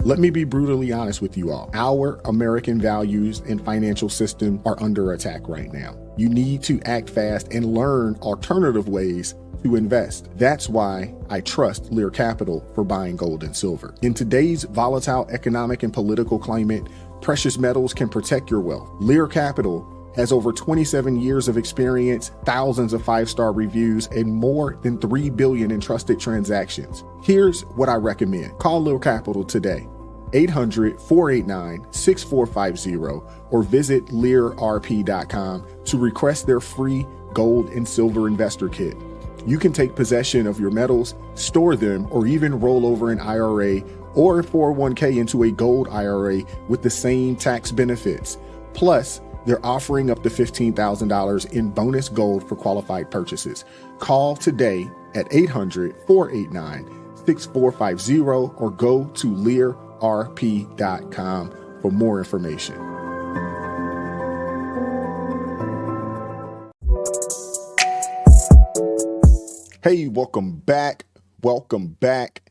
Let me be brutally honest with you all. Our American values and financial system are under attack right now. You need to act fast and learn alternative ways to invest. That's why I trust Lear Capital for buying gold and silver. In today's volatile economic and political climate, precious metals can protect your wealth. Lear Capital has over 27 years of experience, thousands of five-star reviews, and more than 3 billion in trusted transactions. Here's what I recommend. Call Lear Capital today. 800-489-6450 or visit learrp.com to request their free gold and silver investor kit. You can take possession of your metals, store them, or even roll over an IRA or a 401k into a gold IRA with the same tax benefits. Plus, they're offering up to $15,000 in bonus gold for qualified purchases. Call today at 800-489-6450 or go to learrp.com for more information. Hey, welcome back. Welcome back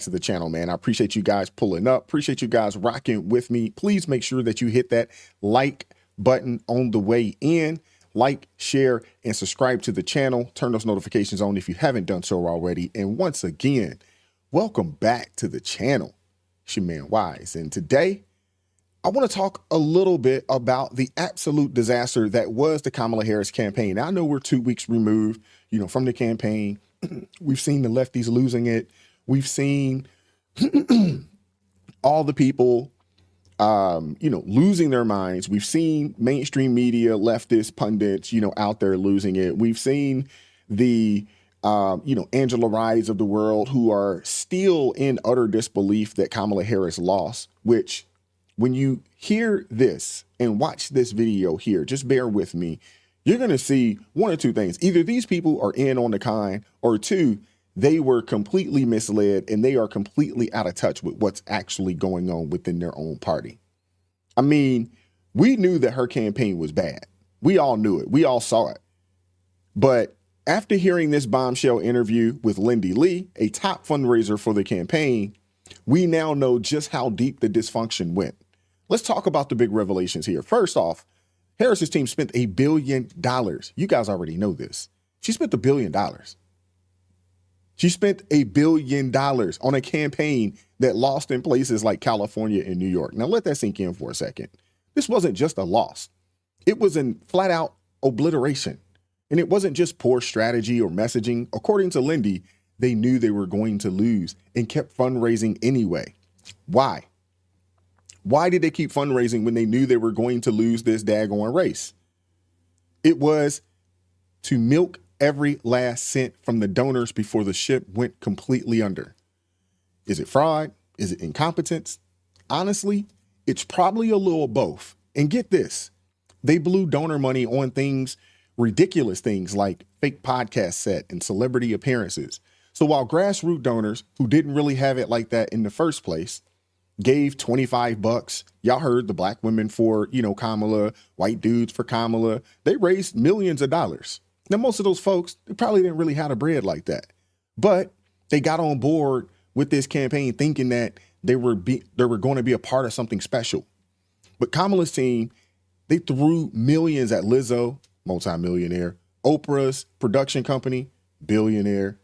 to the channel, man. I appreciate you guys pulling up. Appreciate you guys rocking with me. Please make sure that you hit that like button on the way in. Like, share, and subscribe to the channel. Turn those notifications on if you haven't done so already. And once again, welcome back to the channel. It's your man Wise. And today, I want to talk a little bit about the absolute disaster that was the Kamala Harris campaign. Now, I know we're 2 weeks removed, from the campaign. We've seen the lefties losing it. We've seen all the people, losing their minds. We've seen mainstream media, leftist pundits, out there losing it. We've seen the, Angela Ryes of the world who are still in utter disbelief that Kamala Harris lost, which when you hear this and watch this video here, just bear with me, you're going to see one or two things. Either these people are in on the con, or two, they were completely misled and they are completely out of touch with what's actually going on within their own party. I mean, we knew that her campaign was bad. We all knew it. We all saw it. But after hearing this bombshell interview with Lindy Lee, a top fundraiser for the campaign, we now know just how deep the dysfunction went. Let's talk about the big revelations here. First off, Harris's team spent $1 billion. You guys already know this. She spent $1 billion. She spent $1 billion on a campaign that lost in places like California and New York. Now let that sink in for a second. This wasn't just a loss. It was a flat out obliteration. And it wasn't just poor strategy or messaging. According to Lindy, they knew they were going to lose and kept fundraising anyway. Why? Why did they keep fundraising when they knew they were going to lose this daggone race? It was to milk every last cent from the donors before the ship went completely under. Is it fraud? Is it incompetence? Honestly, it's probably a little of both. And get this, they blew donor money on things, ridiculous things like fake podcast set and celebrity appearances. So while grassroots donors who didn't really have it like that in the first place gave $25, y'all heard the black women for, Kamala, white dudes for Kamala, they raised millions of dollars. Now, most of those folks, they probably didn't really have the bread like that, but they got on board with this campaign thinking that they were going to be a part of something special. But Kamala's team, they threw millions at Lizzo, multimillionaire, Oprah's production company, billionaire.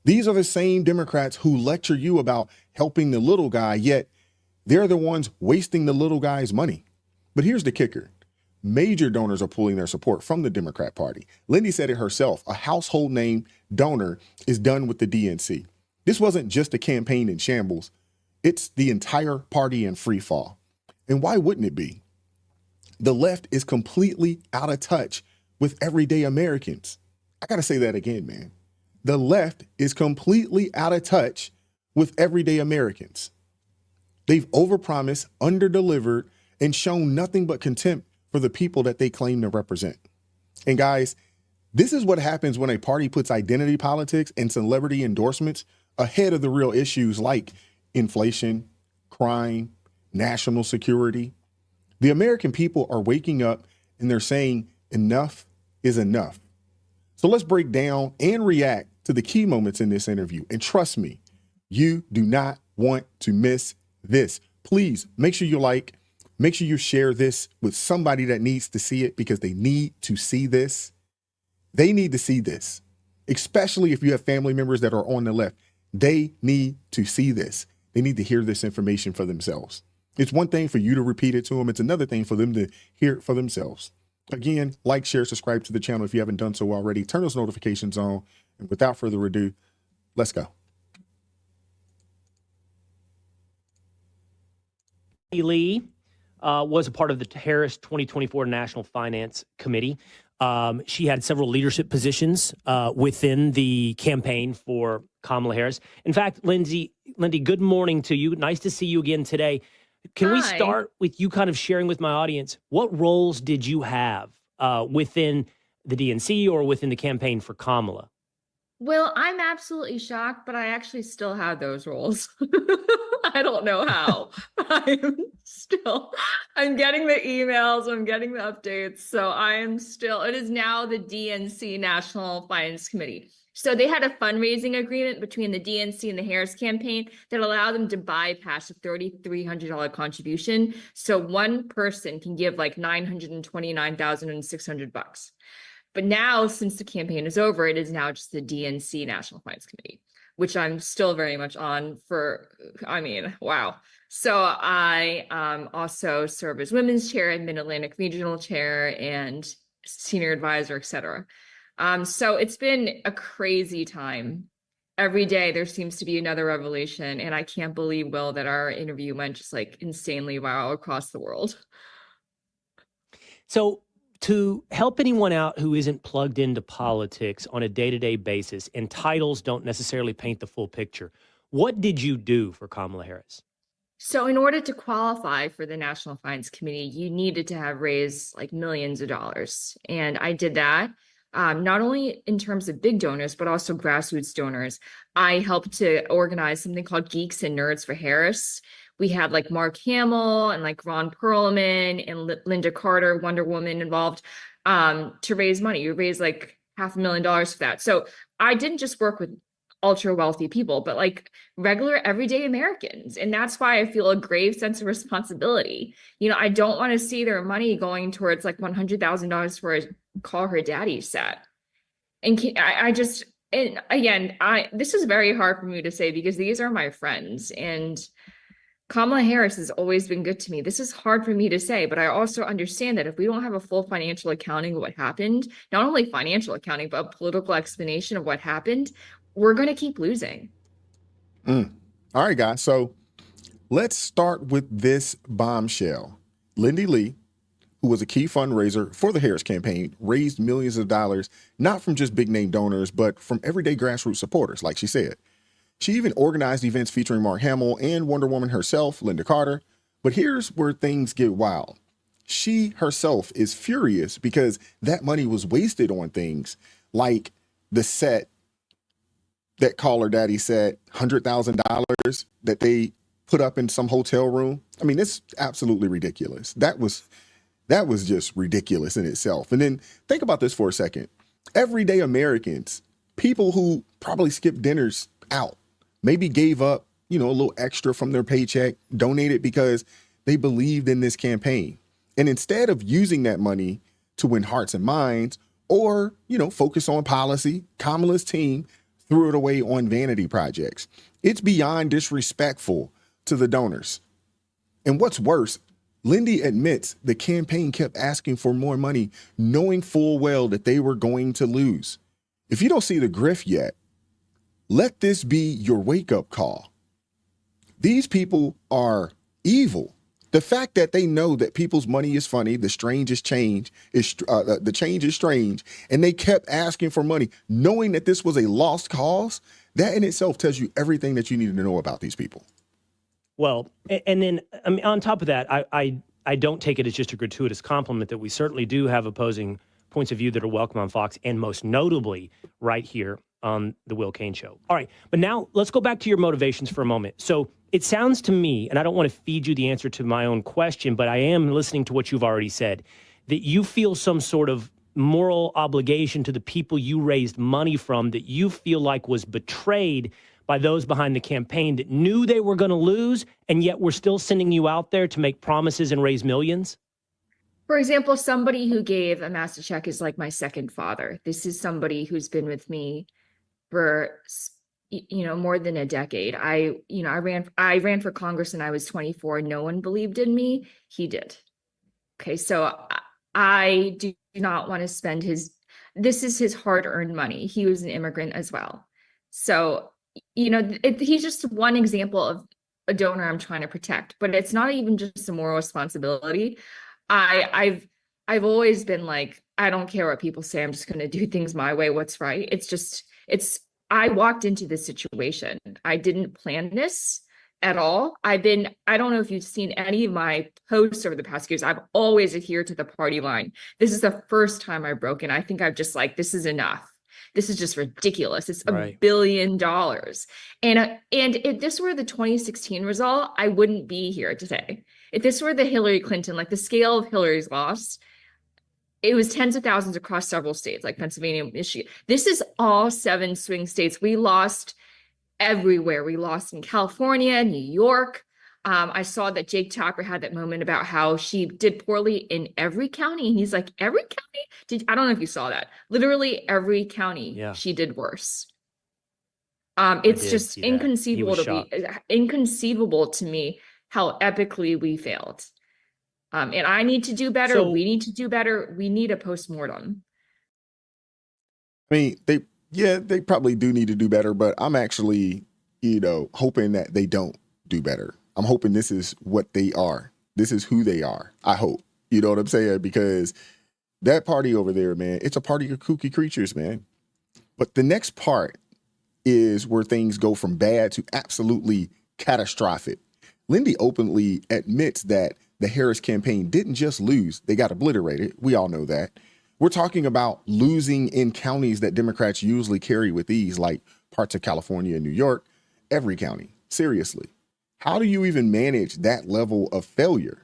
These are the same Democrats who lecture you about helping the little guy, yet they're the ones wasting the little guy's money. But here's the kicker. Major donors are pulling their support from the Democrat Party. Lindy said it herself, a household name donor is done with the DNC. This wasn't just a campaign in shambles. It's the entire party in free fall. And why wouldn't it be? The left is completely out of touch with everyday Americans. I got to say that again, man. The left is completely out of touch with everyday Americans. They've overpromised, underdelivered, and shown nothing but contempt for the people that they claim to represent. And guys, this is what happens when a party puts identity politics and celebrity endorsements ahead of the real issues like inflation, crime, national security. The American people are waking up and they're saying enough is enough. So let's break down and react to the key moments in this interview. And trust me, You do not want to miss this. Please make sure you like, make sure you share this with somebody that needs to see it, because they need to see this. They need to see this, especially if you have family members that are on the left. They need to see this. They need to hear this information for themselves. It's one thing for you to repeat it to them. It's another thing for them to hear it for themselves. Again, like, share, subscribe to the channel if you haven't done so already. Turn those notifications on. And without further ado, let's go. Lee was a part of the Harris 2024 National Finance Committee. She had several leadership positions within the campaign for Kamala Harris. In fact, Lindy, good morning to you. Nice to see you again today. Can we start with you kind of sharing with my audience, what roles did you have within the DNC or within the campaign for Kamala? Well, I'm absolutely shocked, but I actually still have those roles. I don't know how. I'm getting the emails, I'm getting the updates. So it is now the DNC National Finance Committee. So they had a fundraising agreement between the DNC and the Harris campaign that allowed them to bypass a $3,300 contribution. So one person can give like $929,600. But now, since the campaign is over, it is now just the DNC National Finance Committee, which I'm still very much on for, wow. So I also serve as women's chair and Mid-Atlantic Regional Chair and senior advisor, et cetera. So it's been a crazy time. Every day there seems to be another revelation. And I can't believe, Will, that our interview went just like insanely viral across the world. So to help anyone out who isn't plugged into politics on a day-to-day basis, and titles don't necessarily paint the full picture, what did you do for Kamala Harris? So in order to qualify for the National Finance Committee, you needed to have raised like millions of dollars. And I did that. Not only in terms of big donors, but also grassroots donors. I helped to organize something called Geeks and Nerds for Harris. We had like Mark Hamill and like Ron Perlman and Linda Carter, Wonder Woman, involved to raise money. You raised like $500,000 for that. So I didn't just work with ultra wealthy people, but like regular everyday Americans. And that's why I feel a grave sense of responsibility. You know, I don't want to see their money going towards like $100,000 for a Call Her Daddy set. And this is very hard for me to say because these are my friends, and Kamala Harris has always been good to me. This is hard for me to say, but I also understand that if we don't have a full financial accounting of what happened, not only financial accounting, but a political explanation of what happened, we're going to keep losing. All right, guys. So let's start with this bombshell. Lindy Lee, who was a key fundraiser for the Harris campaign, raised millions of dollars, not from just big name donors, but from everyday grassroots supporters, like she said. She even organized events featuring Mark Hamill and Wonder Woman herself, Linda Carter. But here's where things get wild. She herself is furious because that money was wasted on things like the set that Call Her Daddy said, $100,000 that they put up in some hotel room. I mean, it's absolutely ridiculous. That was just ridiculous in itself. And then think about this for a second. Everyday Americans, people who probably skip dinners out, maybe gave up, a little extra from their paycheck, donated because they believed in this campaign. And instead of using that money to win hearts and minds or, focus on policy, Kamala's team threw it away on vanity projects. It's beyond disrespectful to the donors. And what's worse, Lindy admits the campaign kept asking for more money, knowing full well that they were going to lose. If you don't see the grift yet, let this be your wake-up call. These people are evil. The fact that they know that people's money is funny, the change is strange, and they kept asking for money, knowing that this was a lost cause, that in itself tells you everything that you needed to know about these people. Well, and then on top of that, I don't take it as just a gratuitous compliment that we certainly do have opposing points of view that are welcome on Fox, and most notably right here on the Will Cain Show. All right, but now let's go back to your motivations for a moment. So it sounds to me, and I don't want to feed you the answer to my own question, but I am listening to what you've already said, that you feel some sort of moral obligation to the people you raised money from that you feel like was betrayed by those behind the campaign that knew they were going to lose and yet were still sending you out there to make promises and raise millions? For example, somebody who gave a massive check is like my second father. This is somebody who's been with me for more than a decade. I ran for Congress when I was 24. No one believed in me. He did. Okay, so I do not want to spend this is his hard-earned money. He was an immigrant as well. So, he's just one example of a donor I'm trying to protect, but it's not even just a moral responsibility. I've always been like, I don't care what people say. I'm just going to do things my way. What's right. I walked into this situation. I didn't plan this at all. I don't know if you've seen any of my posts over the past years. I've always adhered to the party line. This is the first time I've broken. I think I've just like, this is enough. This is just ridiculous. It's $1 billion. And if this were the 2016 result, I wouldn't be here today. If this were the Hillary Clinton, like the scale of Hillary's loss, it was tens of thousands across several states like Pennsylvania, Michigan. This is all 7 swing states. We lost everywhere. We lost in California, New York. I saw that Jake Tapper had that moment about how she did poorly in every county. And he's like, every county? I don't know if you saw that. Literally every county, she did worse. It's just inconceivable inconceivable to me how epically we failed. And I need to do better. So, we need to do better. We need a postmortem. I mean, they probably do need to do better, but I'm actually, hoping that they don't do better. I'm hoping this is what they are. This is who they are. I hope. You know what I'm saying? Because that party over there, man, it's a party of kooky creatures, man. But the next part is where things go from bad to absolutely catastrophic. Lindy openly admits that the Harris campaign didn't just lose, they got obliterated. We all know that. We're talking about losing in counties that Democrats usually carry with ease, like parts of California and New York, every county. Seriously. How do you even manage that level of failure?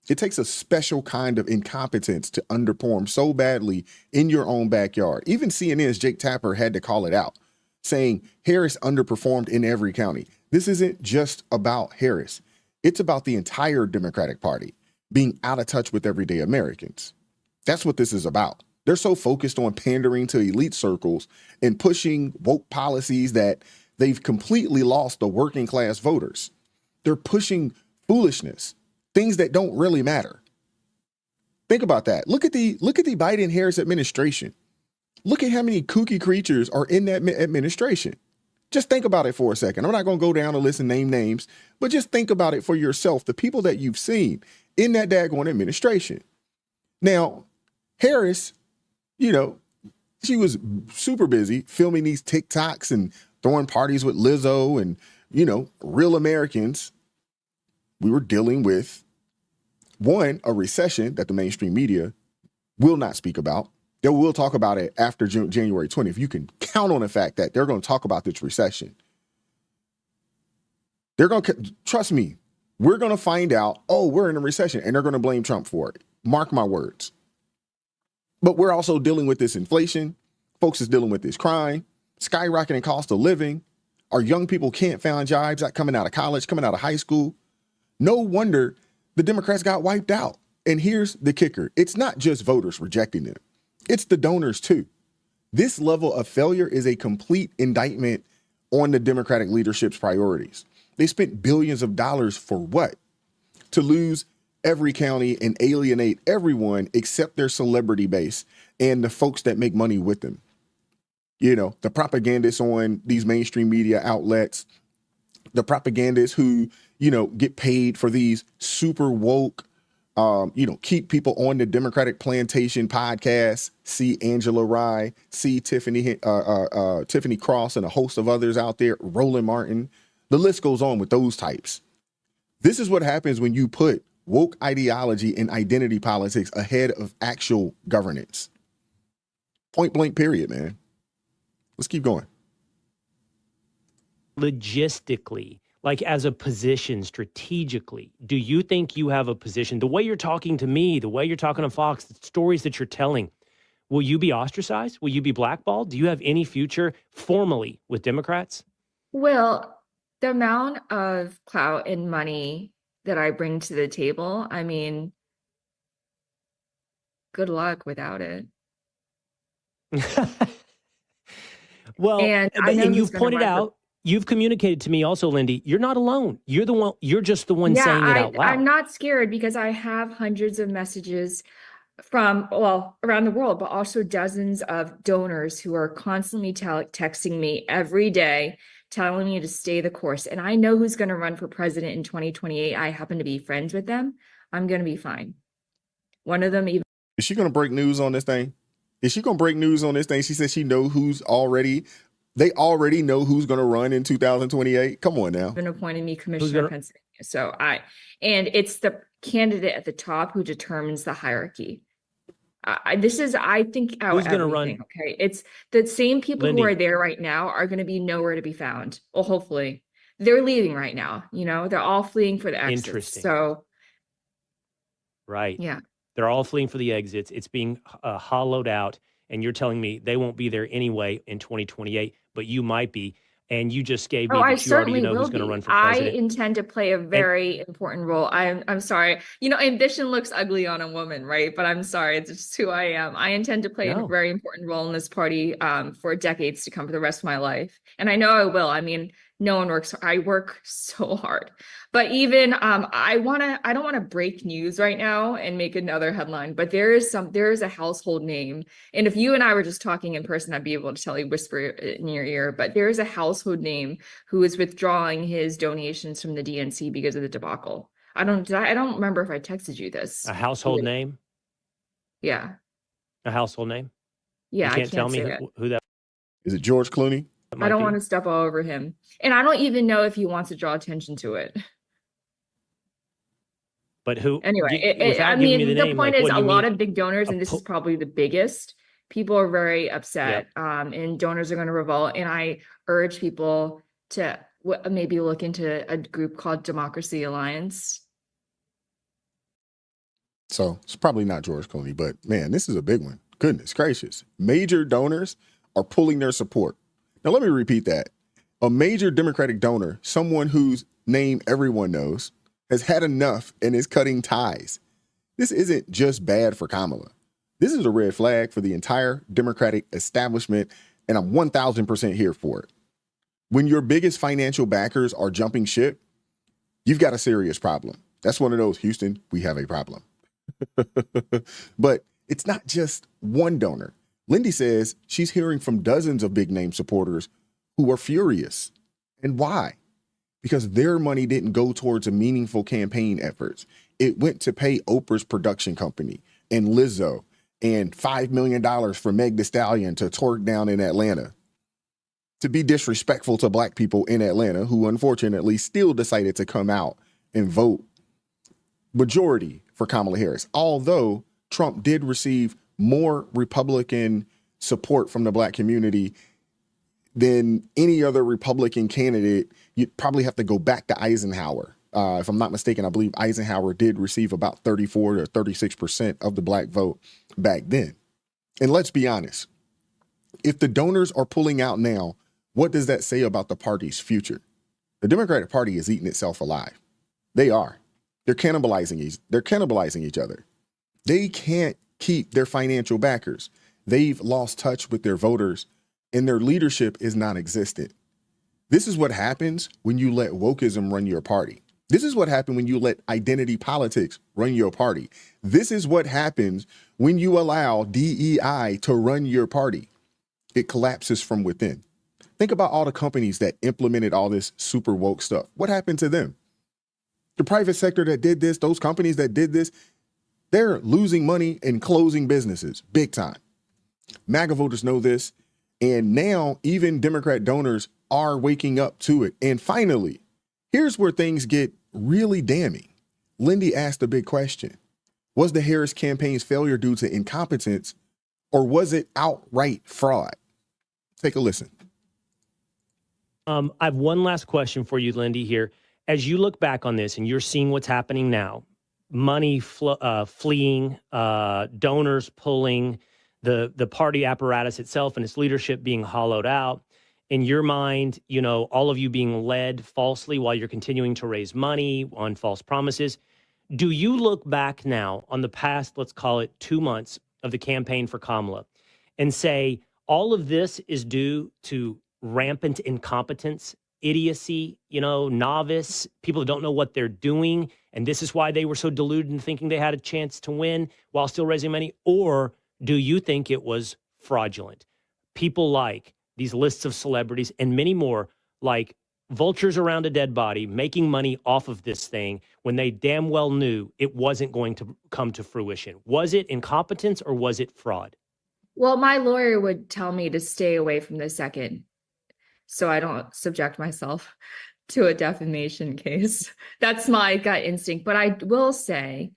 It takes a special kind of incompetence to underperform so badly in your own backyard. Even CNN's Jake Tapper had to call it out, saying Harris underperformed in every county. This isn't just about Harris. It's about the entire Democratic Party being out of touch with everyday Americans. That's what this is about. They're so focused on pandering to elite circles and pushing woke policies that they've completely lost the working class voters. They're pushing foolishness, things that don't really matter. Think about that. Look at the Biden-Harris administration. Look at how many kooky creatures are in that administration. Just think about it for a second. I'm not going to go down a list and name names, but just think about it for yourself. The people that you've seen in that daggone administration. Now, Harris, she was super busy filming these TikToks and throwing parties with Lizzo and, real Americans. We were dealing with, one, a recession that the mainstream media will not speak about. They will talk about it after January 20th. You can count on the fact that they're going to talk about this recession. They're going to, trust me, we're going to find out, we're in a recession, and they're going to blame Trump for it. Mark my words. But we're also dealing with this inflation. Folks is dealing with this crime, skyrocketing cost of living. Our young people can't find jobs coming out of college, coming out of high school. No wonder the Democrats got wiped out. And here's the kicker. It's not just voters rejecting them. It's the donors too. This level of failure is a complete indictment on the Democratic leadership's priorities. They spent billions of dollars for what? To lose every county and alienate everyone except their celebrity base and the folks that make money with them. The propagandists on these mainstream media outlets, the propagandists who, get paid for these super woke, keep people on the Democratic Plantation podcast. See Angela Rye, see Tiffany Cross and a host of others out there, Roland Martin. The list goes on with those types. This is what happens when you put woke ideology and identity politics ahead of actual governance. Point blank period, man. Let's keep going. Logistically, like as a position strategically, do you think you have a position? The way you're talking to me, the way you're talking to Fox, the stories that you're telling, will you be ostracized? Will you be blackballed? Do you have any future formally with Democrats? Well, the amount of clout and money that I bring to the table, I mean, good luck without it. Well, And I know and who's you've going to pointed run for. out, you've communicated to me also, Lindy, you're not alone. You're the one, you're just the one Yeah, saying it out I'm loud. not scared because I have hundreds of messages from, well, around the world, but also dozens of donors who are constantly texting me every day, telling me to stay the course. And I know who's going to run for president in 2028. I happen to be friends with them. I'm going to be fine. One of them even. Is she going to break news on this thing? Is she going to break news on this thing? She says she know they already know who's going to run in 2028. Come on now. Been appointed me commissioner of Pennsylvania. So and it's the candidate at the top who determines the hierarchy. I think out Who's going to everything. run? Okay. It's the same people Lindy. who are there right now are going to be nowhere to be found. Well, hopefully they're leaving right now. They're all fleeing for the exits. Interesting. So. Right. Yeah. They're all fleeing for the exits. It's being hollowed out. And you're telling me they won't be there anyway in 2028, but you might be. And you just gave me I that you already certainly know will who's going to be. run for I president. intend to play a very important role. I'm sorry. Ambition looks ugly on a woman, right? But I'm sorry. It's just who I am. I intend to play a very important role in this party for decades to come, for the rest of my life. And I know I will. I mean, no one works. I work so hard. But even I don't want to break news right now and make another headline, but there is a household name. And if you and I were just talking in person, I'd be able to tell you, whisper it in your ear, but there is a household name who is withdrawing his donations from the DNC because of the debacle. I don't remember if I texted you this. A household name? Yeah. A household name? Yeah. You can't tell me who that is. It George Clooney? I don't want to step all over him. And I don't even know if he wants to draw attention to it. But who? Anyway, the point is a lot of big donors, and this is probably the biggest. People are very upset, and donors are going to revolt. And I urge people to maybe look into a group called Democracy Alliance. So it's probably not George Clooney, but man, this is a big one. Goodness gracious. Major donors are pulling their support. Now, let me repeat that. A major Democratic donor, someone whose name everyone knows, has had enough and is cutting ties. This isn't just bad for Kamala. This is a red flag for the entire Democratic establishment, and I'm 1,000% here for it. When your biggest financial backers are jumping ship, you've got a serious problem. That's one of those, Houston, we have a problem. But it's not just one donor. Lindy says she's hearing from dozens of big name supporters who are furious. And why? Because their money didn't go towards a meaningful campaign efforts. It went to pay Oprah's production company and Lizzo and $5 million for Meg Thee Stallion to twerk down in Atlanta, to be disrespectful to Black people in Atlanta, who unfortunately still decided to come out and vote majority for Kamala Harris. Although Trump did receive more Republican support from the Black community than any other Republican candidate, you'd probably have to go back to Eisenhower. If I'm not mistaken, I believe Eisenhower did receive about 34 or 36% of the Black vote back then. And let's be honest, if the donors are pulling out now, what does that say about the party's future? The Democratic Party is eating itself alive. They are. They're cannibalizing each other. They can't keep their financial backers. They've lost touch with their voters, and their leadership is non-existent. This is what happens when you let wokeism run your party. This is what happened when you let identity politics run your party. This is what happens when you allow DEI to run your party. It collapses from within. Think about all the companies that implemented all this super woke stuff. What happened to them? The private sector that did this, those companies that did this, they're losing money and closing businesses big time. MAGA voters know this. And now even Democrat donors are waking up to it. And finally, here's where things get really damning. Lindy asked a big question. Was the Harris campaign's failure due to incompetence, or was it outright fraud? Take a listen. I have one last question for you, Lindy, here. As you look back on this and you're seeing what's happening now, money fleeing, donors pulling, the party apparatus itself and its leadership being hollowed out, in your mind, you know, all of you being led falsely while you're continuing to raise money on false promises. Do you look back now on the past, let's call it 2 months of the campaign for Kamala, and say all of this is due to rampant incompetence, idiocy, you know, novice, people that don't know what they're doing, and this is why they were so deluded in thinking they had a chance to win while still raising money? Or do you think it was fraudulent? People like these lists of celebrities and many more, like vultures around a dead body, making money off of this thing when they damn well knew it wasn't going to come to fruition. Was it incompetence or was it fraud? Well, my lawyer would tell me to stay away from the second, so I don't subject myself to a defamation case. That's my gut instinct. But I will say,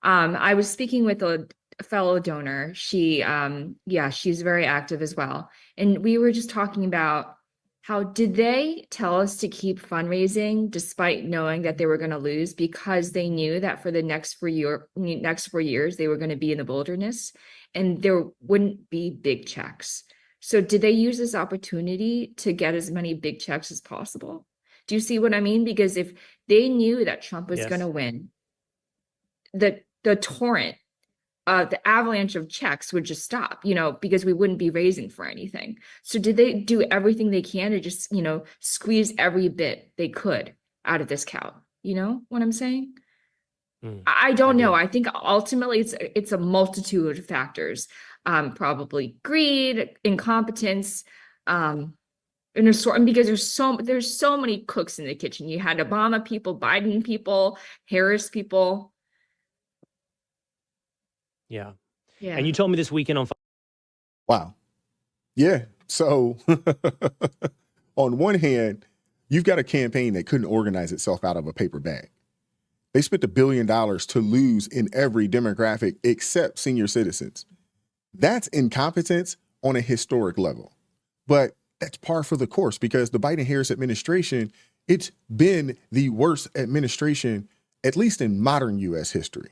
I was speaking with a fellow donor. She, yeah, she's very active as well. And we were just talking about how did they tell us to keep fundraising despite knowing that they were going to lose, because they knew that for the next 4 years they were going to be in the wilderness and there wouldn't be big checks. So did they use this opportunity to get as many big checks as possible? Do you see what I mean? Because if they knew that Trump was going to win, the torrent, the avalanche of checks would just stop, you know, because we wouldn't be raising for anything. So did they do everything they can to just, you know, squeeze every bit they could out of this cow? You know what I'm saying? I don't know. I think ultimately it's a multitude of factors, probably greed, incompetence, and because there's so many cooks in the kitchen. You had Obama people, Biden people, Harris people. Yeah. Yeah. And you told me this weekend on. Wow. Yeah. So on one hand, you've got a campaign that couldn't organize itself out of a paper bag. They spent $1 billion to lose in every demographic except senior citizens. That's incompetence on a historic level. But that's par for the course, because the Biden-Harris administration, it's been the worst administration, at least in modern U.S. history.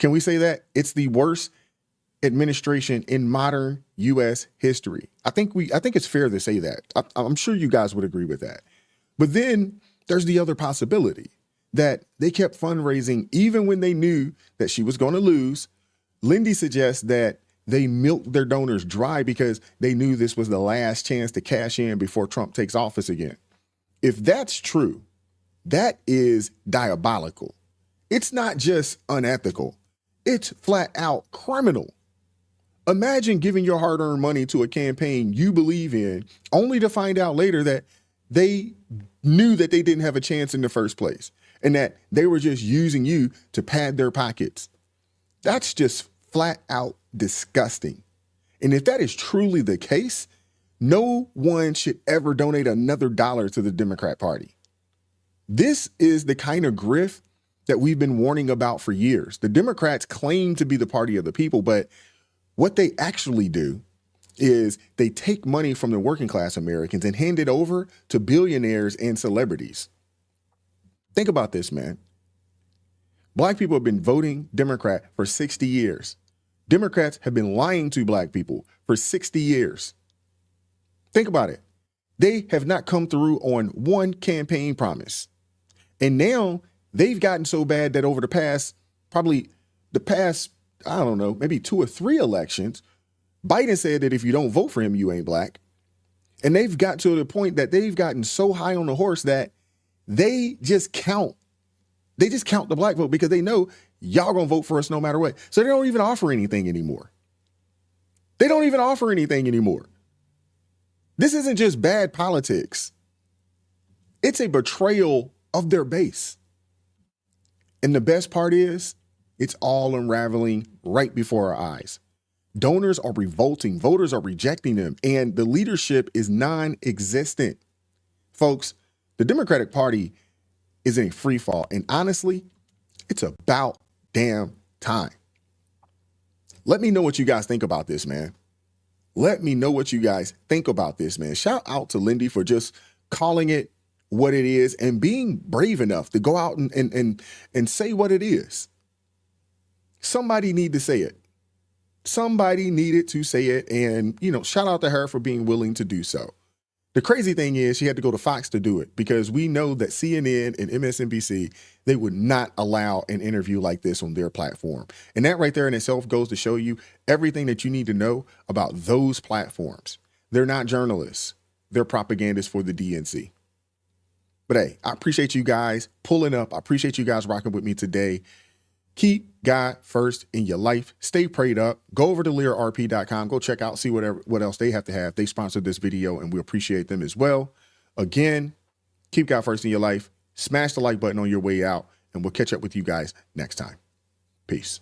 Can we say that? It's the worst administration in modern U.S. history. I think it's fair to say that. I'm sure you guys would agree with that. But then there's the other possibility that they kept fundraising even when they knew that she was going to lose. Lindy suggests that they milked their donors dry because they knew this was the last chance to cash in before Trump takes office again. If that's true, that is diabolical. It's not just unethical. It's flat out criminal. Imagine giving your hard-earned money to a campaign you believe in, only to find out later that they knew that they didn't have a chance in the first place and that they were just using you to pad their pockets. That's just flat out disgusting. And if that is truly the case, no one should ever donate another dollar to the Democrat Party. This is the kind of grift that we've been warning about for years. The Democrats claim to be the party of the people, but what they actually do is they take money from the working class Americans and hand it over to billionaires and celebrities. Think about this, man. Black people have been voting Democrat for 60 years. Democrats have been lying to black people for 60 years. Think about it. They have not come through on one campaign promise. And now they've gotten so bad that over the past, I don't know, maybe 2 or 3 elections, Biden said that if you don't vote for him, you ain't black. And they've got to the point that they've gotten so high on the horse that they just count the black vote because they know y'all gonna vote for us no matter what. So they don't even offer anything anymore. This isn't just bad politics. It's a betrayal of their base. And the best part is, it's all unraveling right before our eyes. Donors are revolting, voters are rejecting them, and the leadership is non-existent. Folks, the Democratic Party is in a free fall, and honestly, it's about damn time. Let me know what you guys think about this, man. Shout out to Lindy for just calling it what it is and being brave enough to go out and say what it is. Somebody needed to say it. And, shout out to her for being willing to do so. The crazy thing is she had to go to Fox to do it because we know that CNN and MSNBC, they would not allow an interview like this on their platform. And that right there in itself goes to show you everything that you need to know about those platforms. They're not journalists. They're propagandists for the DNC. But hey, I appreciate you guys pulling up. I appreciate you guys rocking with me today. Keep God first in your life. Stay prayed up. Go over to learrp.com. Go check out, see what else they have to have. They sponsored this video and we appreciate them as well. Again, keep God first in your life. Smash the like button on your way out and we'll catch up with you guys next time. Peace.